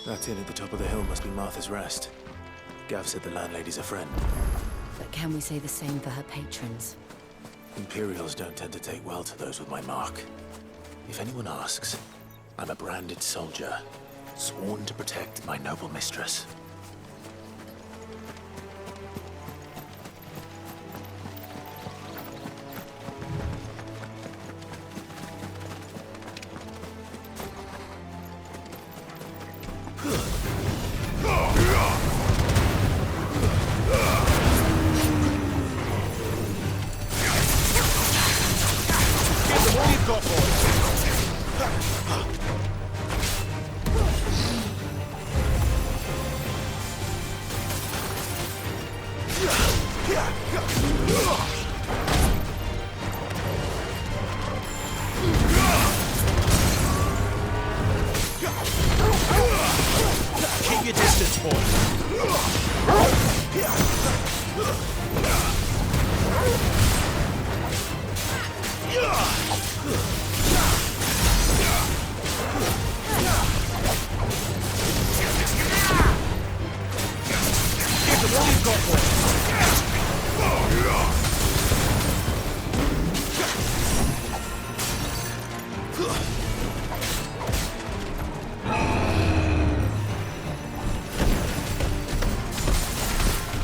That inn at the top of the hill must be Martha's Rest. Gav said the landlady's a friend. But can we say the same for her patrons? Imperials don't tend to take well to those with my mark. If anyone asks, I'm a branded soldier, sworn to protect my noble mistress. Keep your distance, boy. Give them all you've got,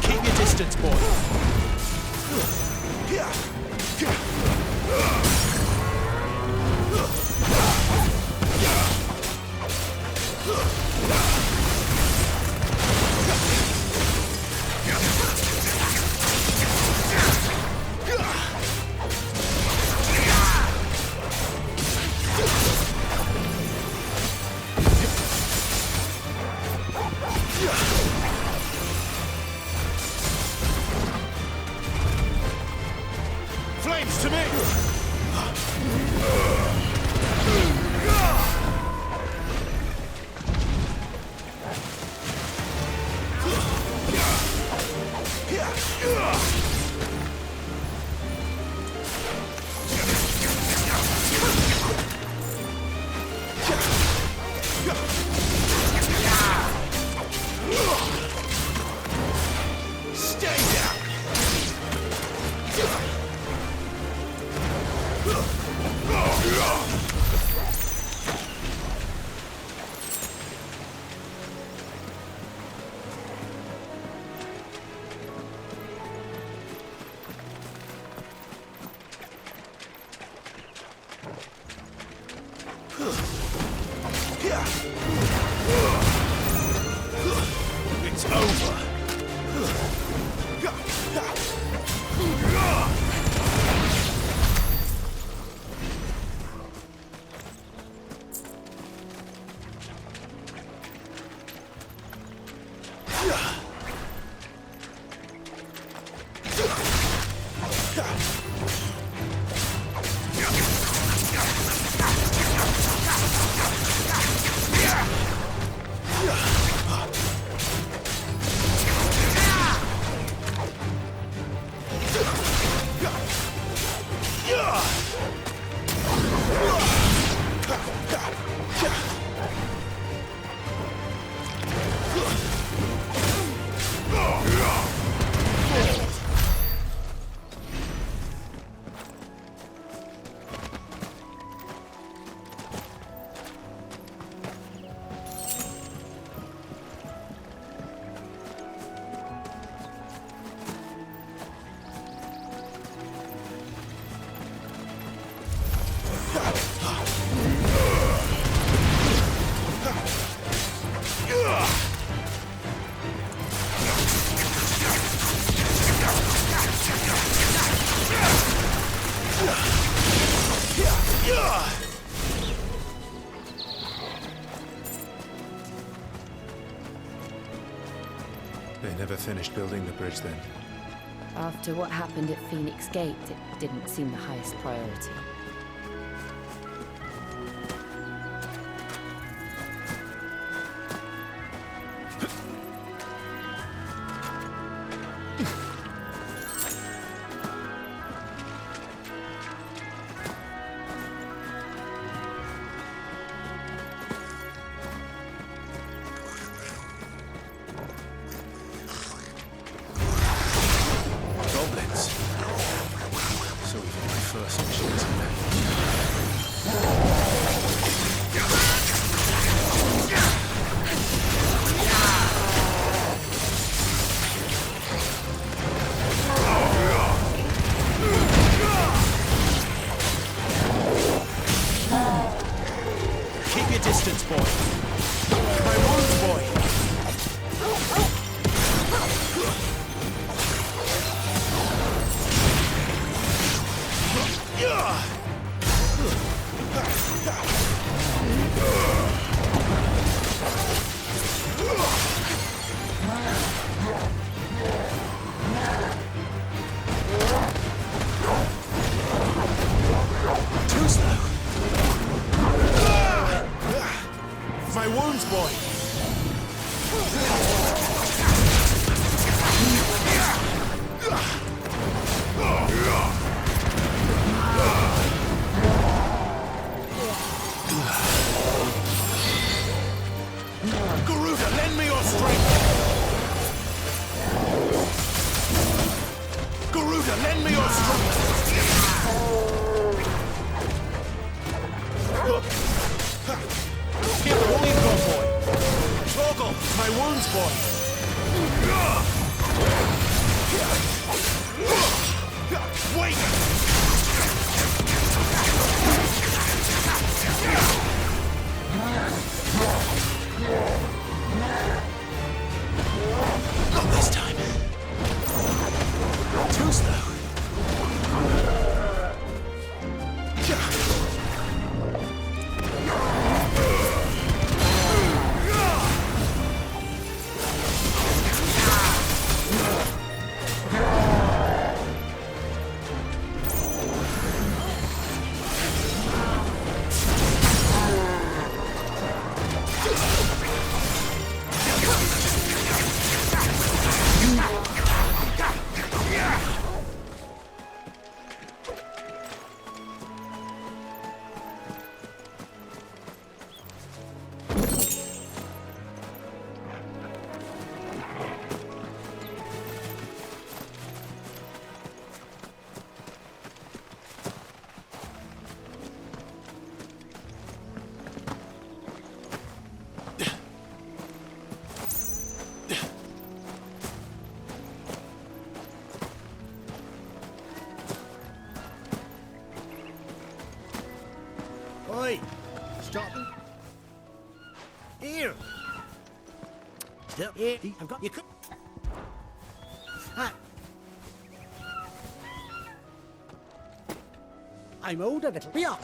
keep your distance, boy. Flames to me! Stay down! It's over. They never finished building the bridge then. After what happened at Phoenix Gate, it didn't seem the highest priority. your distance, boy. My wounds, boy. Too slow. My wounds, boy. Garuda, lend me your strength. Garuda, lend me your strength. Give all you've got, boy. Torgal, my wounds, boy. Wait! Not this time. Too slow. Oi! Stop them. Here! Here, I've got you. Ah. I'm old a little. Be up!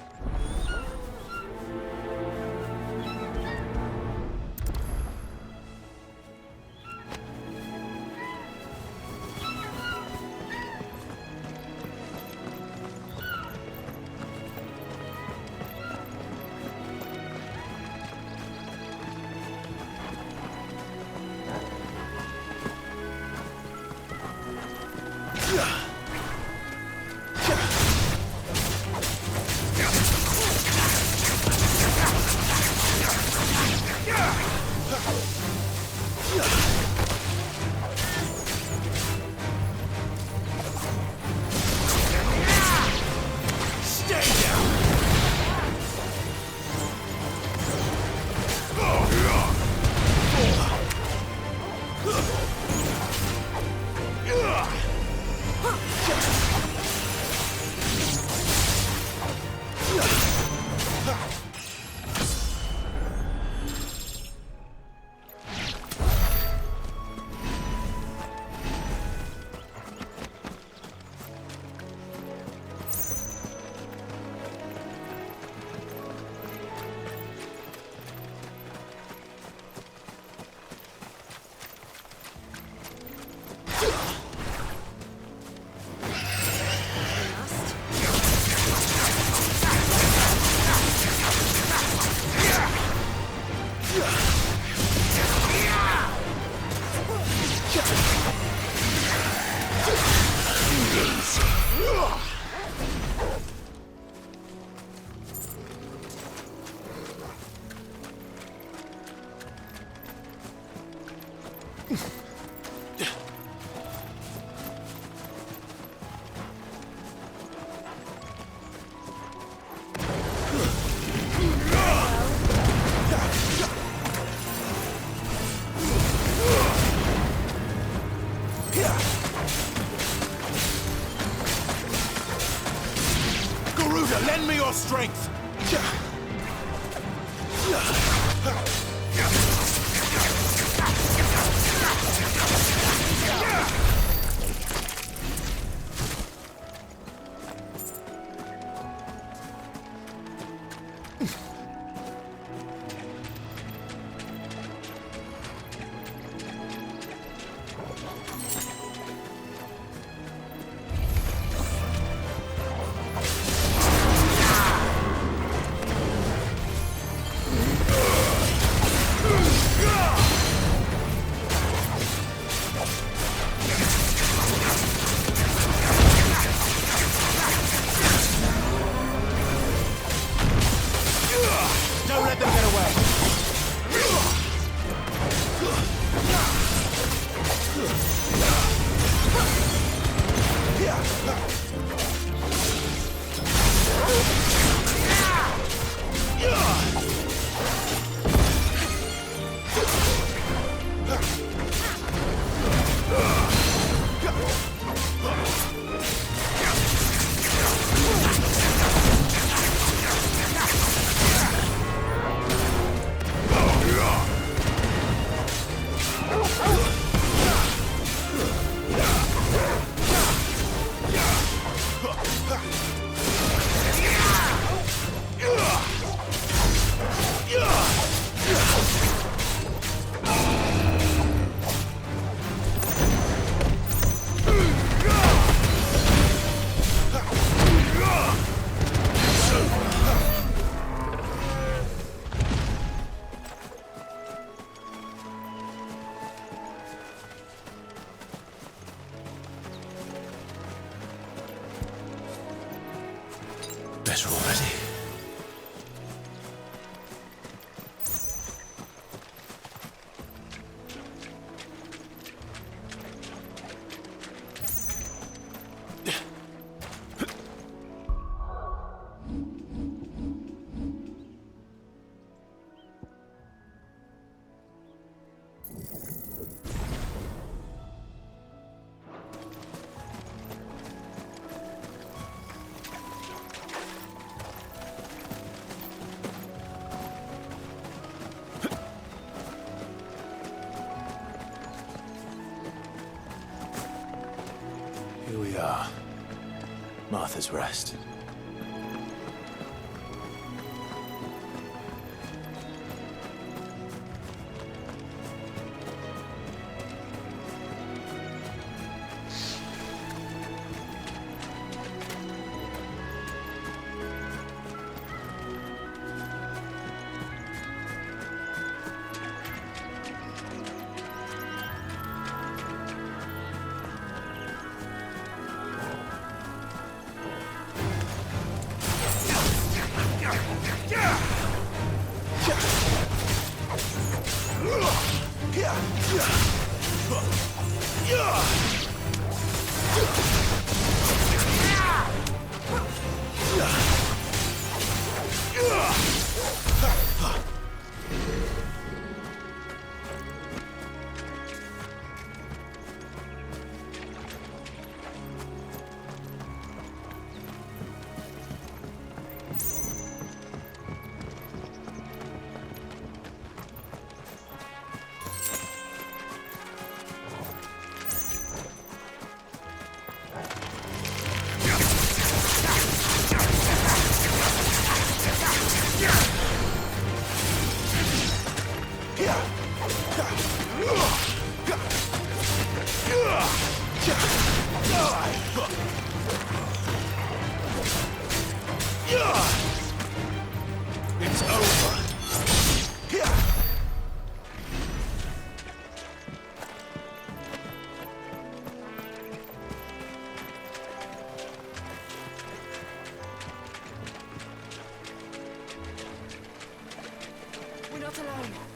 Garuda, lend me your strength. Don't let them get away. Better already. Here we are. Martha's Rest. It's over. We're not alone.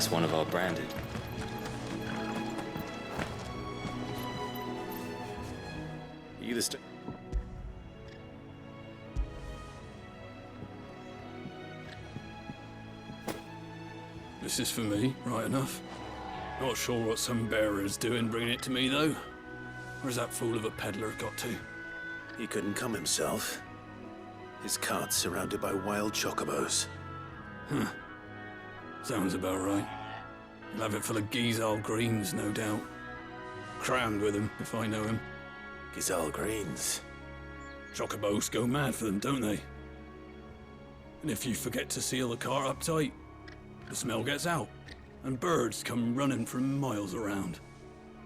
That's one of our branded. You the This is for me, right enough. Not sure what some bearer's doing bringing it to me, though. Where's that fool of a peddler got to? He couldn't come himself. His cart's surrounded by wild chocobos. Huh. Sounds about right. He'll have it full of Gizal greens, no doubt. Crammed with him, if I know him. Gizal greens. Chocobos go mad for them, don't they? And if you forget to seal the cart up tight, the smell gets out, and birds come running from miles around.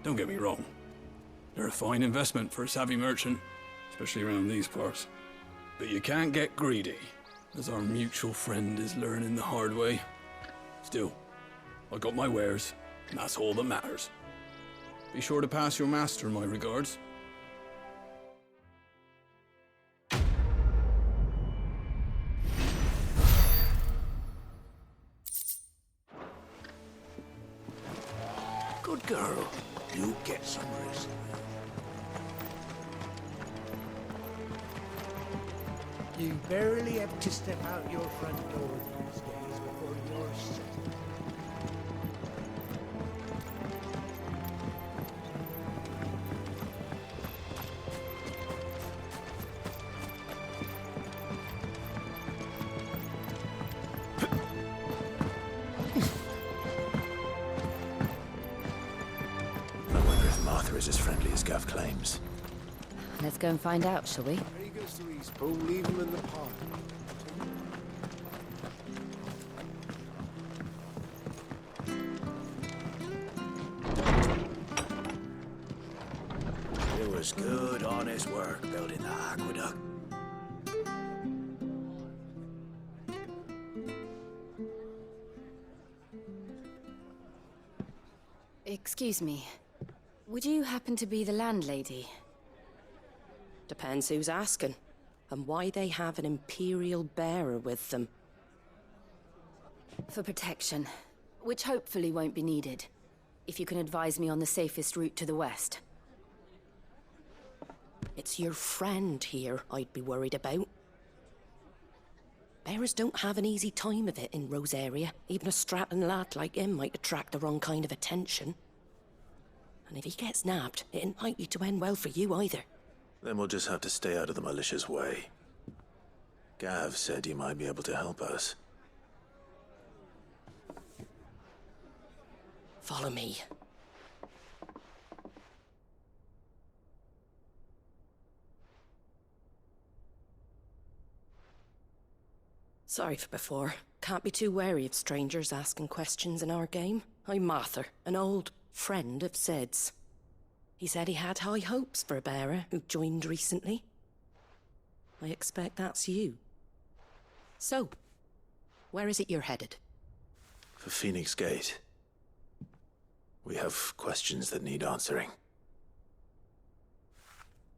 Don't get me wrong. They're a fine investment for a savvy merchant, especially around these parts. But you can't get greedy, as our mutual friend is learning the hard way. Still, I got my wares, and that's all that matters. Be sure to pass your master my regards. Good girl. You get some rest. You barely have to step out your front door these days before you're settled. I wonder if Martha is as friendly as Gav claims. Let's go and find out, shall we? He goes to East Pool, leave him in the park. It was good, honest work building the aqueduct. Excuse me. Would you happen to be the landlady? Depends who's asking, and why they have an Imperial bearer with them. For protection, which hopefully won't be needed. If you can advise me on the safest route to the west. It's your friend here I'd be worried about. Bearers don't have an easy time of it in Rosaria. Even a strapping lad like him might attract the wrong kind of attention. And if he gets nabbed, it ain't likely to end well for you either. Then we'll just have to stay out of the malicious way. Gav said you might be able to help us. Follow me. Sorry for before. Can't be too wary of strangers asking questions in our game. I'm Martha, an old friend of Sid's. He said he had high hopes for a bearer who joined recently. I expect that's you. So, where is it you're headed? For Phoenix Gate. We have questions that need answering.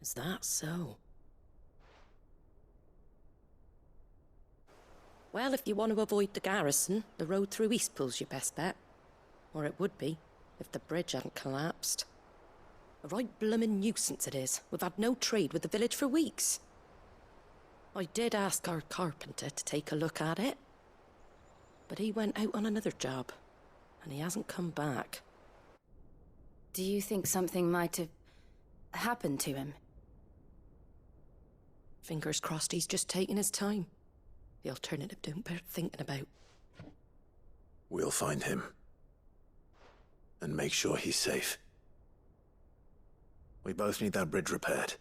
Is that so? Well, if you want to avoid the garrison, the road through Eastpool's your best bet. Or it would be, if the bridge hadn't collapsed. A right bloomin' nuisance it is. We've had no trade with the village for weeks. I did ask our carpenter to take a look at it. But he went out on another job, and he hasn't come back. Do you think something might have happened to him? Fingers crossed he's just taking his time. The alternative don't bear thinking about. We'll find him. And make sure he's safe. We both need that bridge repaired.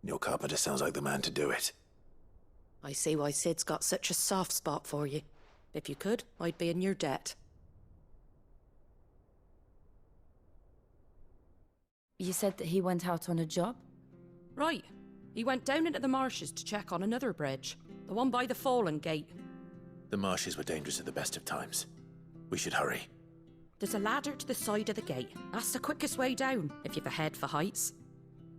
Your carpenter sounds like the man to do it. I see why Sid's got such a soft spot for you. If you could, I'd be in your debt. You said that he went out on a job? Right. He went down into the marshes to check on another bridge. The one by the Fallen Gate. The marshes were dangerous at the best of times. We should hurry. There's a ladder to the side of the gate. That's the quickest way down, if you've a head for heights.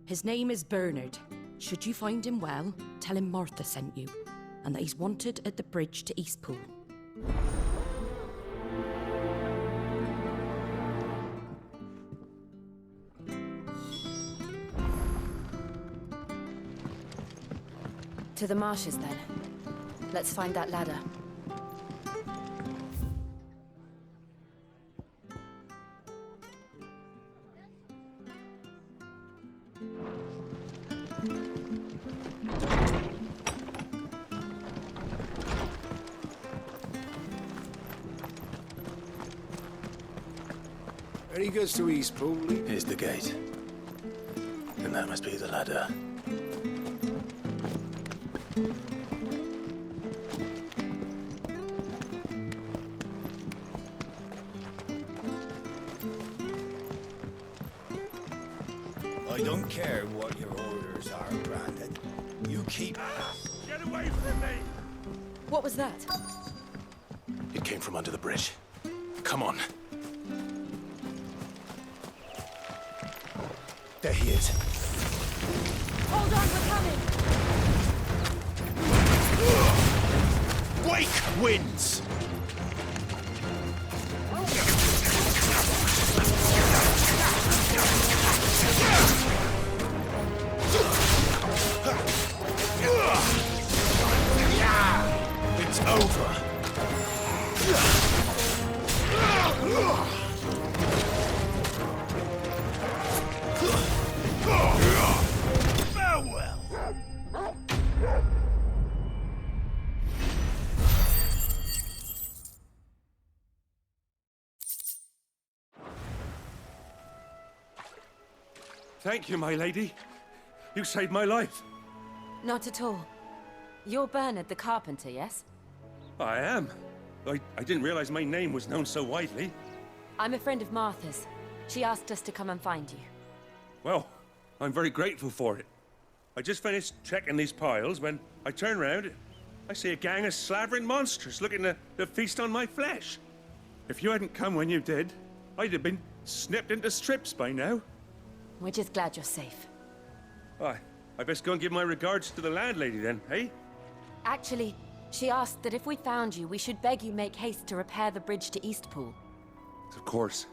His name is Bernard. Should you find him well, tell him Martha sent you, and that he's wanted at the bridge to Eastpool. To the marshes, then. Let's find that ladder. Any goods to Eastpool? Here's the gate. And that must be the ladder. I don't care what your orders are, Brandon. You keep... Get away from me! What was that? It came from under the bridge. Come on. There he is. Hold on, we're coming! Wake wins! It's over. Farewell! Thank you, my lady. You saved my life. Not at all. You're Bernard the carpenter, yes? I am. I didn't realize my name was known so widely. I'm a friend of Martha's. She asked us to come and find you. Well, I'm very grateful for it. I just finished checking these piles when I turn around. I see a gang of slavering monsters looking to feast on my flesh. If you hadn't come when you did, I'd have been snipped into strips by now. We're just glad you're safe. I best go and give my regards to the landlady then, eh? Actually, she asked that if we found you, we should beg you make haste to repair the bridge to Eastpool. Of course.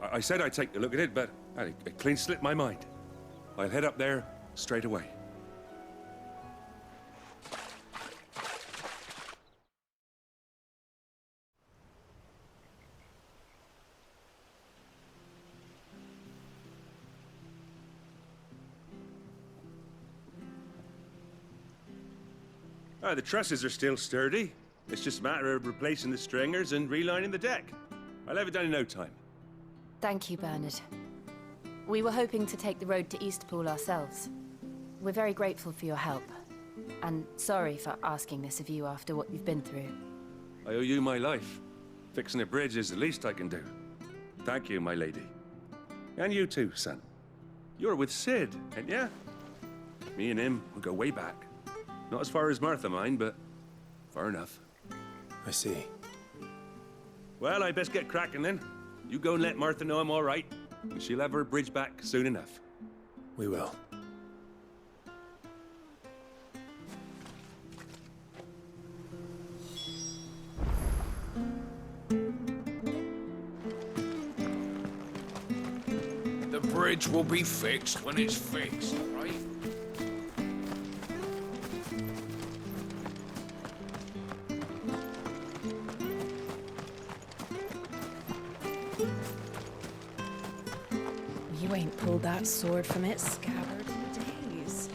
I said I'd take a look at it, but it clean slipped my mind. I'll head up there straight away. The trusses are still sturdy. It's just a matter of replacing the stringers and relining the deck. I'll have it done in no time. Thank you, Bernard. We were hoping to take the road to Eastpool ourselves. We're very grateful for your help. And sorry for asking this of you after what you've been through. I owe you my life. Fixing a bridge is the least I can do. Thank you, my lady. And you too, son. You're with Sid, ain't ya? Me and him will go way back. Not as far as Martha, mind, but far enough. I see. Well, I best get cracking then. You go and let Martha know I'm all right, and she'll have her bridge back soon enough. We will. The bridge will be fixed when it's fixed, right? You ain't pulled that sword from its scabbard in days.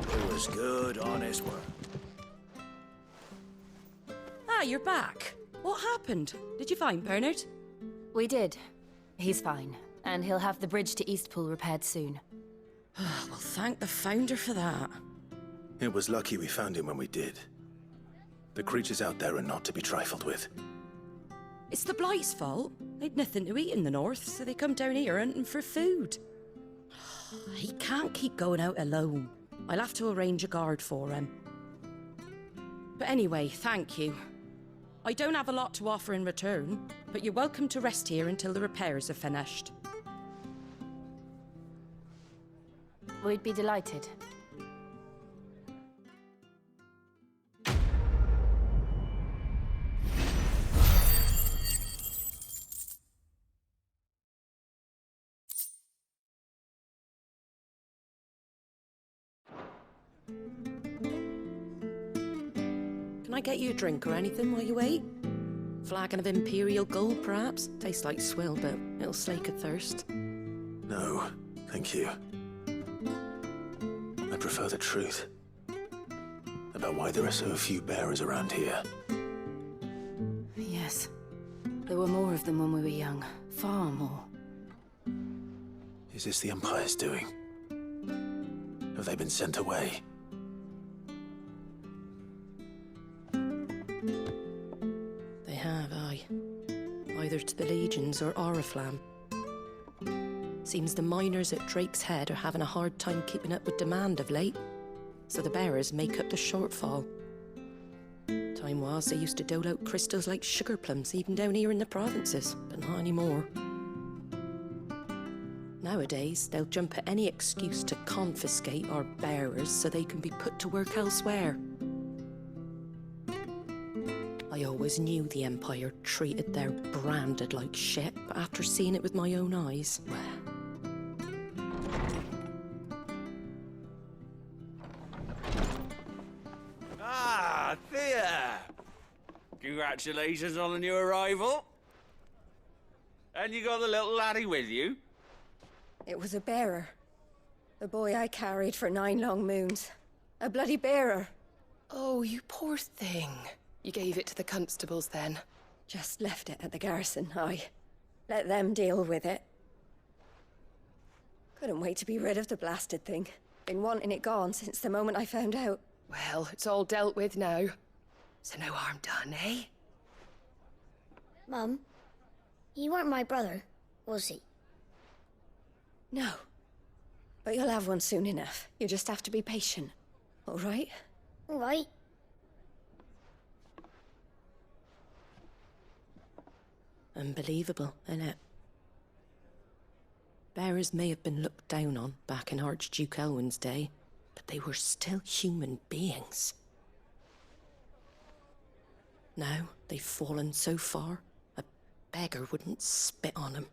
It was good, honest work. Ah, you're back. What happened? Did you find Bernard? We did. He's fine. And he'll have the bridge to Eastpool repaired soon. Well, thank the Founder for that. It was lucky we found him when we did. The creatures out there are not to be trifled with. It's the Blight's fault. They'd nothing to eat in the north, so they come down here hunting for food. He can't keep going out alone. I'll have to arrange a guard for him. But anyway, thank you. I don't have a lot to offer in return, but you're welcome to rest here until the repairs are finished. We'd be delighted. Can I get you a drink or anything while you wait? Flagon of Imperial Gold, perhaps? Tastes like swill, but it'll slake a thirst. No, thank you. I prefer the truth about why there are so few bearers around here. Yes. There were more of them when we were young. Far more. Is this the Empire's doing? Have they been sent away? They have, aye. Either to the Legions or Oriflamme. Seems the miners at Drake's Head are having a hard time keeping up with demand of late, so the bearers make up the shortfall. Time was they used to dole out crystals like sugar plums even down here in the provinces, but not anymore. Nowadays, they'll jump at any excuse to confiscate our bearers so they can be put to work elsewhere. I always knew the Empire treated their branded like shit, but after seeing it with my own eyes, well... Ah, Thea! Congratulations on the new arrival. And you got the little laddie with you? It was a bearer. The boy I carried for 9 long moons. A bloody bearer. Oh, you poor thing. You gave it to the constables then? Just left it at the garrison, I let them deal with it. Couldn't wait to be rid of the blasted thing. Been wanting it gone since the moment I found out. Well, it's all dealt with now. So no harm done, eh? Mum, he weren't my brother, was he? No. But you'll have one soon enough. You just have to be patient. All right? All right. Unbelievable, innit? Bearers may have been looked down on back in Archduke Elwin's day, but they were still human beings. Now they've fallen so far, a beggar wouldn't spit on them.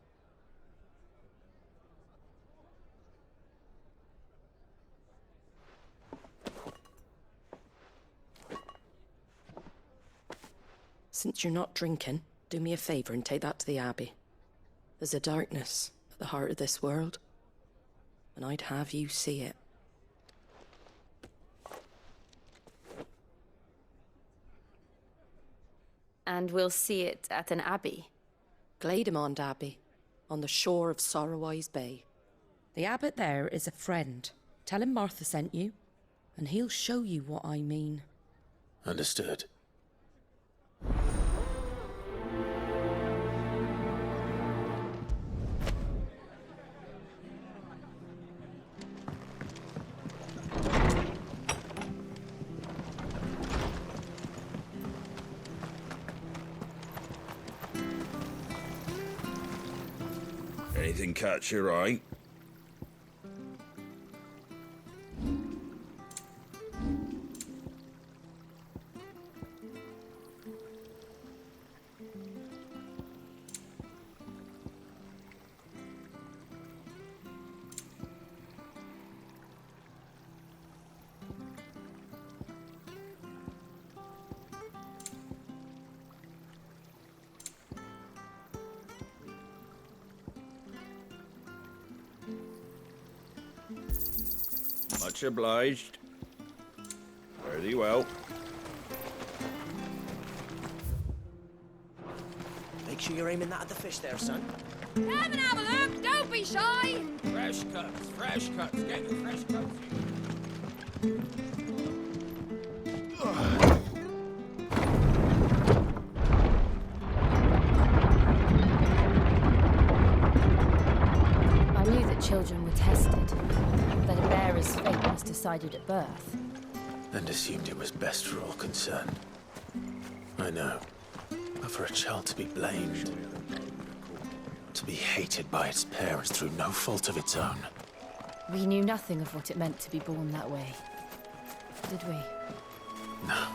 Since you're not drinking, do me a favour and take that to the Abbey. There's a darkness at the heart of this world, and I'd have you see it. And we'll see it at an abbey? Glademond Abbey, on the shore of Sorrowise Bay. The abbot there is a friend. Tell him Martha sent you, and he'll show you what I mean. Understood. Anything catch your eye? Much obliged. Fare thee well. Make sure you're aiming that at the fish there, son. Come and have a look, don't be shy! Fresh cuts, fresh cuts. Get your fresh cuts here. I knew that children were tested, that a bearer's fate was decided at birth. And assumed it was best for all concerned. I know. But for a child to be blamed, to be hated by its parents through no fault of its own. We knew nothing of what it meant to be born that way, did we? No.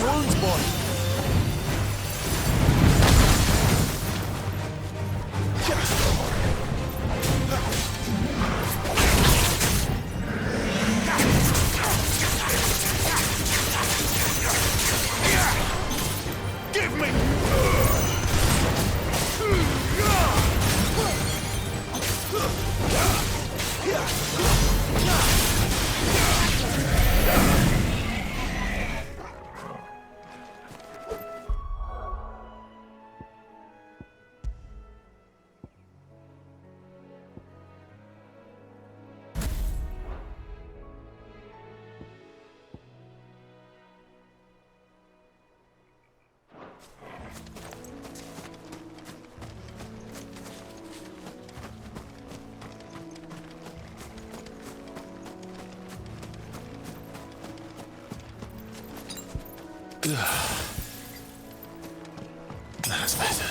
wounds, boy. Give me! That's better.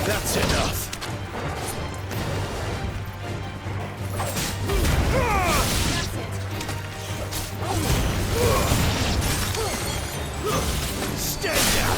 That's enough. Stand down.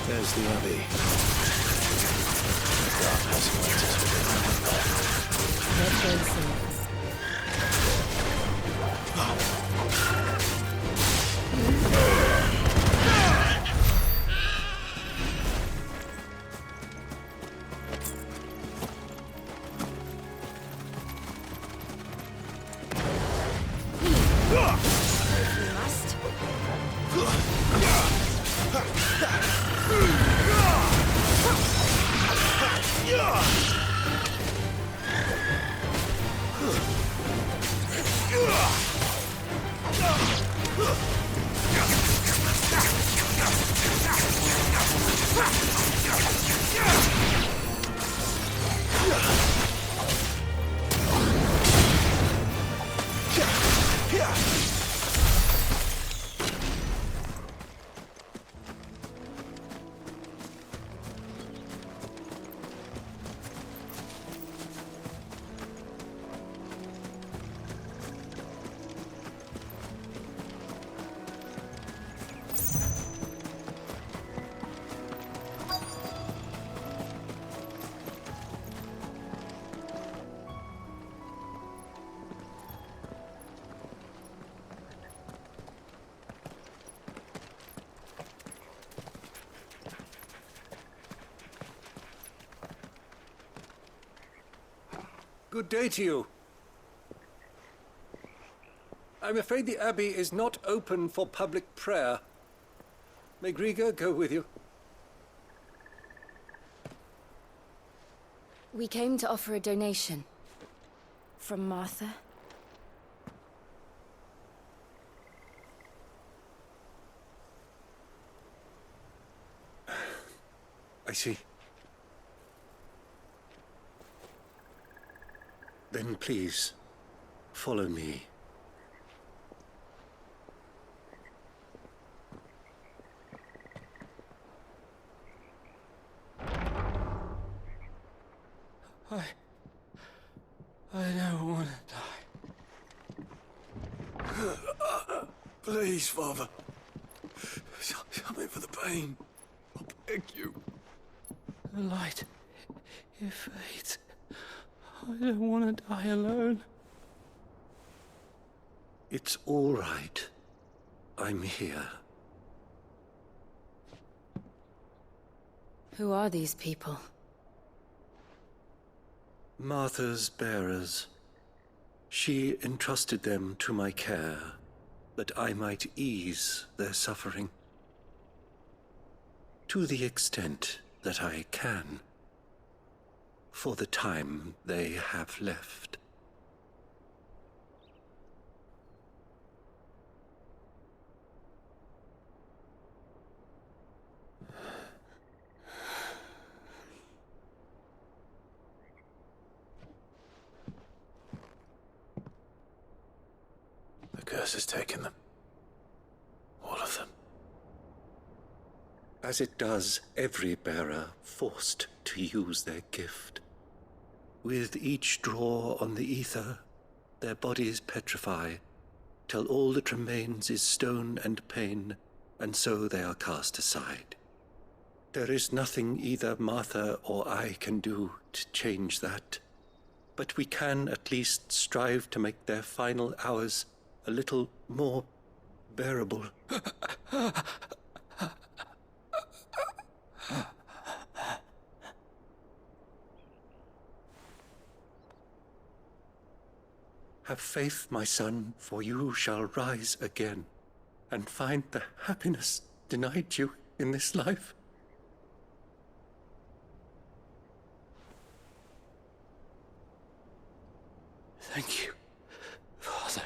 There's the Abbey. The dark passengers Let's go and see. Good day to you. I'm afraid the Abbey is not open for public prayer. May Griga go with you? We came to offer a donation. From Martha. see. Then please, follow me. I don't want to die. Please, Father. Help me for the pain. I beg you. The light, it fades. I don't want to die alone. It's all right. I'm here. Who are these people? Martha's bearers. She entrusted them to my care, that I might ease their suffering. To the extent that I can, for the time they have left. The curse has taken them. All of them. As it does every bearer forced to use their gift. With each draw on the ether, their bodies petrify, till all that remains is stone and pain, and so they are cast aside. There is nothing either Martha or I can do to change that, but we can at least strive to make their final hours a little more bearable. Have faith, my son, for you shall rise again and find the happiness denied you in this life. Thank you, Father.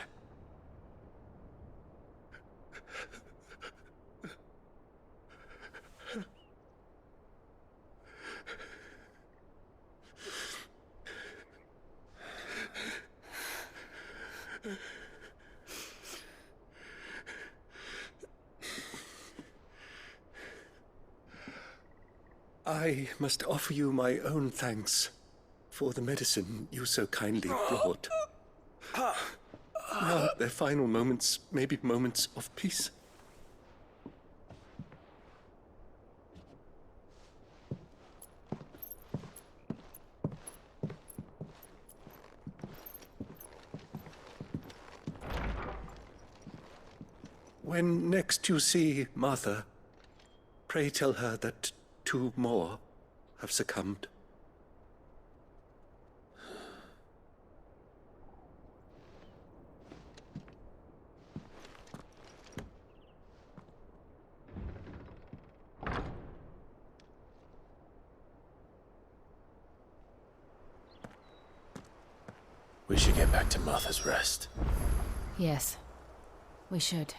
I must offer you my own thanks for the medicine you so kindly brought. Now their final moments may be moments of peace. When next you see Martha, pray tell her that 2 more have succumbed. We should get back to Martha's Rest. Yes, we should.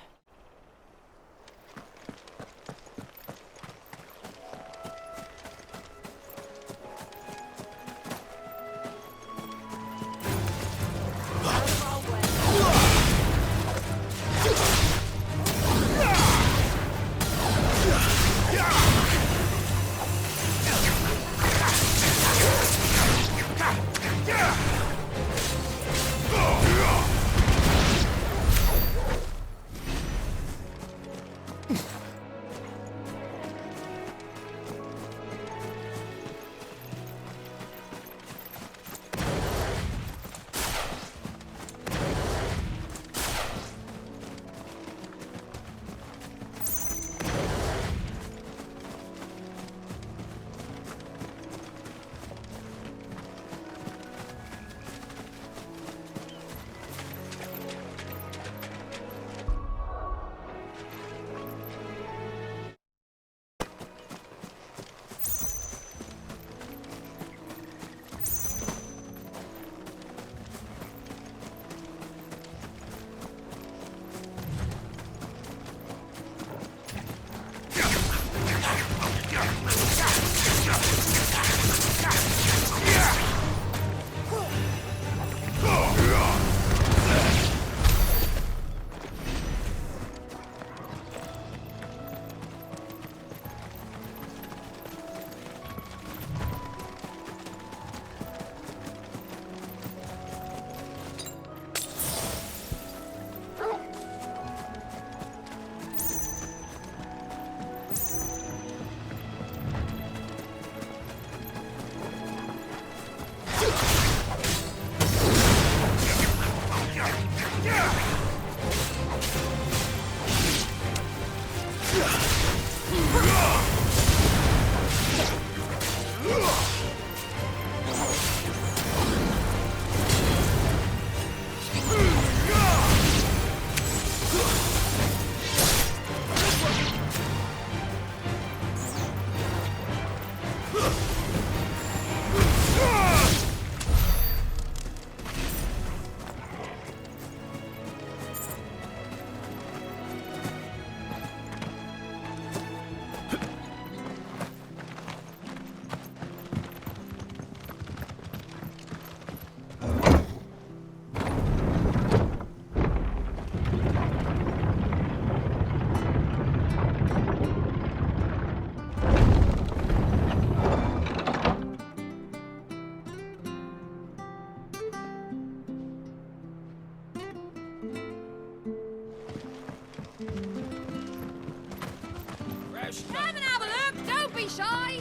Come and have a look! Don't be shy!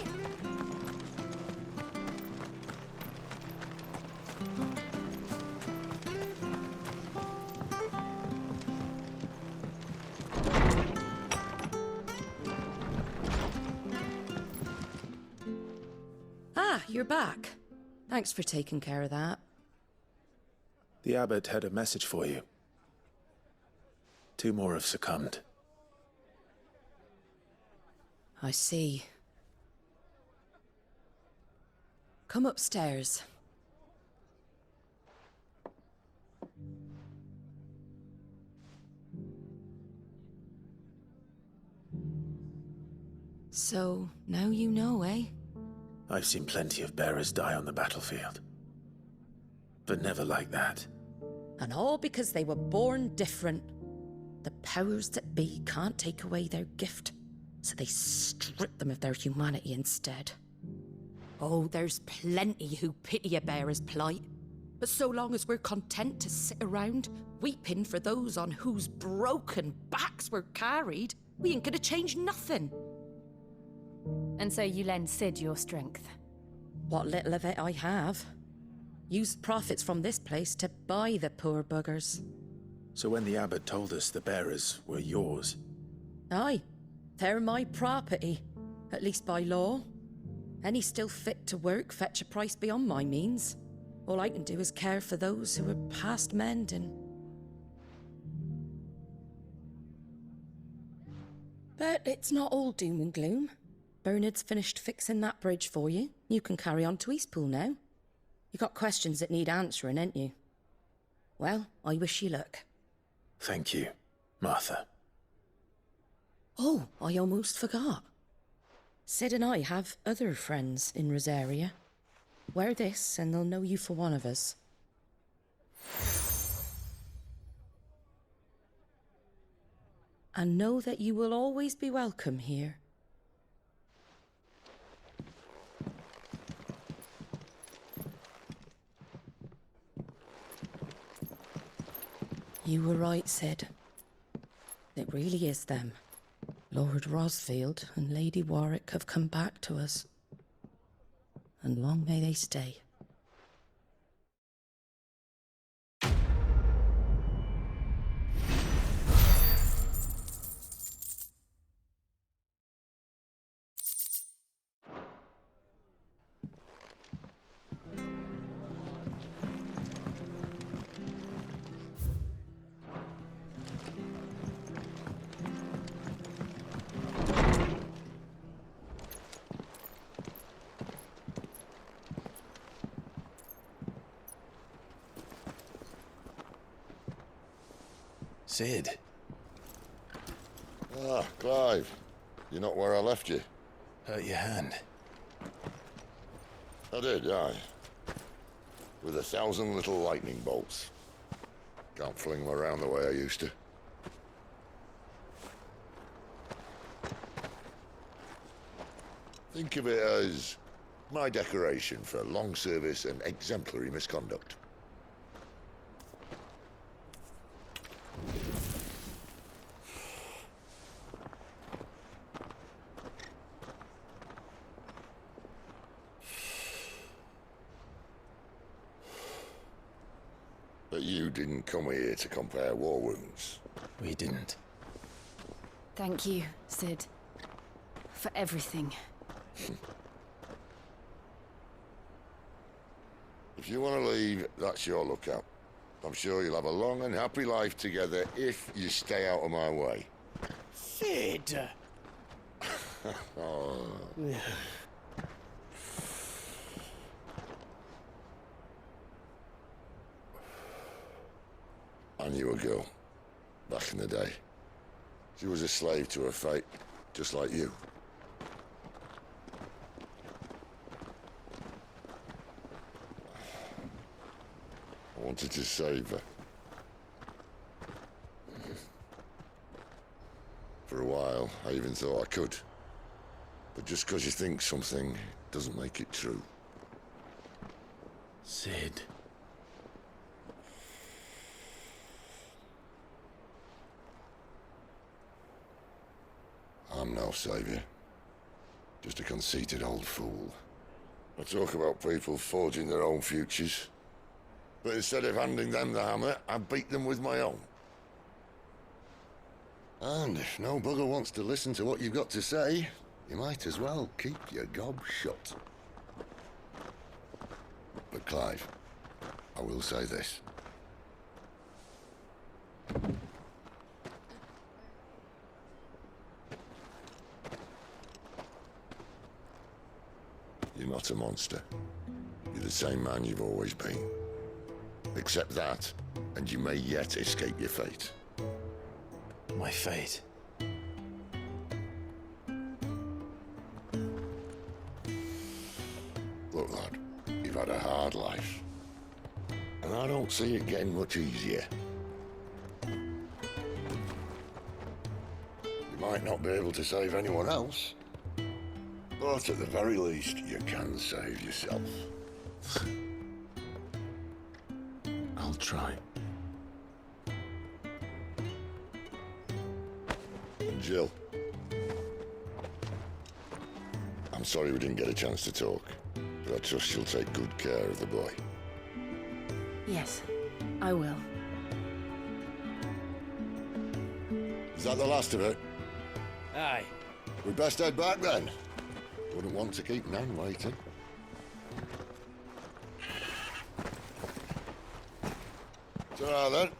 Ah, you're back. Thanks for taking care of that. The abbot had a message for you. 2 more have succumbed. I see. Come upstairs. So, now you know, eh? I've seen plenty of bearers die on the battlefield. But never like that. And all because they were born different. The powers that be can't take away their gift, so they strip them of their humanity instead. Oh, there's plenty who pity a bearer's plight. But so long as we're content to sit around, weeping for those on whose broken backs we're carried, we ain't gonna change nothing. And so you lend Sid your strength? What little of it I have. Used profits from this place to buy the poor buggers. So when the abbot told us the bearers were yours... Aye, they're my property, at least by law. Any still fit to work fetch a price beyond my means. All I can do is care for those who are past mending. But it's not all doom and gloom. Bernard's finished fixing that bridge for you. You can carry on to Eastpool now. You got questions that need answering, ain't you? Well, I wish you luck. Thank you, Martha. Oh, I almost forgot. Sid and I have other friends in Rosaria. Wear this and they'll know you for one of us. And know that you will always be welcome here. You were right, Sid. It really is them. Lord Rosfield and Lady Warwick have come back to us. And long may they stay. Sid. Ah, Clive. You're not where I left you. Hurt your hand. I did, aye. With 1,000 little lightning bolts. Can't fling them around the way I used to. Think of it as my decoration for long service and exemplary misconduct. But you didn't come here to compare war wounds. We didn't. Thank you, Sid. For everything. If you want to leave, that's your lookout. I'm sure you'll have a long and happy life together if you stay out of my way. Sid! Oh. I knew a girl, back in the day. She was a slave to her fate, just like you. I wanted to save her. For a while, I even thought I could. But just because you think something doesn't make it true. Sid. I'm no savior. Just a conceited old fool. I talk about people forging their own futures. But instead of handing them the hammer, I beat them with my own. And if no bugger wants to listen to what you've got to say, you might as well keep your gob shut. But Clive, I will say this. You're not a monster. You're the same man you've always been. Accept that, and you may yet escape your fate. My fate? Look, lad, you've had a hard life. And I don't see it getting much easier. You might not be able to save anyone else, but at the very least, you can save yourself. I'll try. And Jill, I'm sorry we didn't get a chance to talk, but I trust you'll take good care of the boy. Yes, I will. Is that the last of it? Aye. We'd best head back then. Wouldn't want to keep Nan waiting. Ta-ra then.